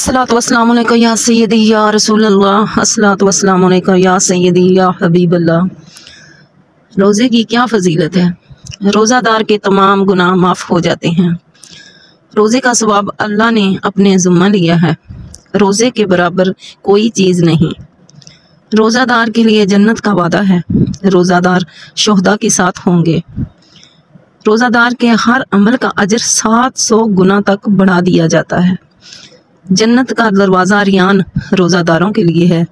अस्सलातु वस्सलामु अलैका या सय्यदी या रसूल अल्लाह, अस्सलातु वस्सलामु अलैका या सय्यदी या हबीब अल्लाह। रोज़े की क्या फजीलत है। रोज़ादार के तमाम गुनाह माफ़ हो जाते हैं। रोज़े का सवाब अल्लाह ने अपने ज़िम्मा लिया है। रोज़े के बराबर कोई चीज़ नहीं। रोज़ादार के लिए जन्नत का वादा है। रोज़ादार शुहदा के साथ होंगे। रोज़ादार के हर अमल का अजर 700 गुना तक बढ़ा दिया जाता है। जन्नत का दरवाज़ा रियान रोज़ादारों के लिए है।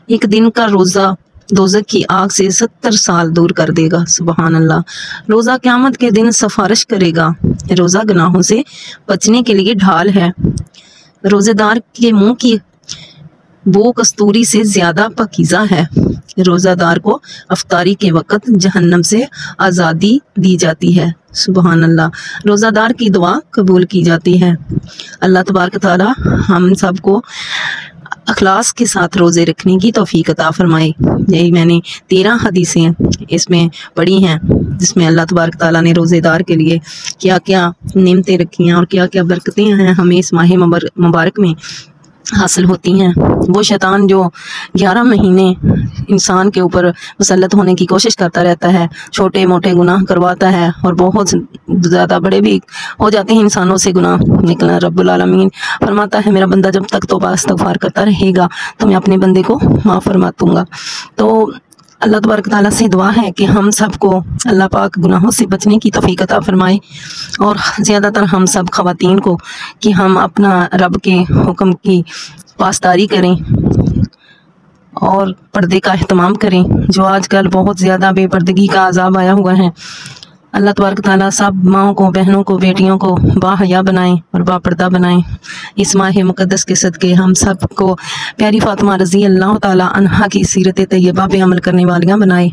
एक दिन का रोज़ा दोज़ख की आग से 70 साल दूर कर देगा। सुबहान अल्लाह। रोज़ा क़यामत के दिन सिफारिश करेगा। रोज़ा गुनाहों से बचने के लिए ढाल है। रोज़ेदार के मुंह की बो कस्तूरी से ज़्यादा पकीज़ा है। रोज़ादार को अफ्तारी के वक़्त जहन्नम से आज़ादी दी जाती है। सुबहान अल्लाह। रोज़ादार की दुआ कबूल की जाती है। अल्लाह तबारक तआला हम सबको अखलास के साथ रोज़े रखने की तौफीक अता फरमाए। यही मैंने 13 हदीसें इसमें पढ़ी हैं जिसमें अल्लाह तबारक तआला ने रोज़ेदार के लिए क्या क्या नेमतें रखी हैं और क्या क्या बरकतें हैं हमें इस माह मुबारक में हासिल होती हैं। वो शैतान जो 11 महीने इंसान के ऊपर मुसल्लत होने की कोशिश करता रहता है, छोटे मोटे गुनाह करवाता है और बहुत ज़्यादा बड़े भी हो जाते हैं इंसानों से गुनाह निकलना। रब्बुल आलमीन फरमाता है मेरा बंदा जब तक तौबा इस्तग़फ़ार करता रहेगा तो मैं अपने बंदे को माफ़ फरमा दूँगा। तो अल्लाह तबारक तआला से दुआ है कि हम सबको अल्लाह पाक गुनाहों से बचने की तौफीक अता फरमाए और ज़्यादातर हम सब ख़वातीन को कि हम अपना रब के हुक्म की पासदारी करें और पर्दे का एहतमाम करें जो आजकल बहुत ज़्यादा बेपर्दगी का अज़ाब आया हुआ है। अल्लाह तबारक तआला सब माँओं को, बहनों को, बेटियों को बाहया बनाएं और बापर्दा बनाएं। इस माह मुक़द्दस के सदक़े हम सब को प्यारी फ़ातिमा रज़ी अल्लाह तआला अन्हा की सीरत तैयबा पे अमल करने वालियाँ बनाए।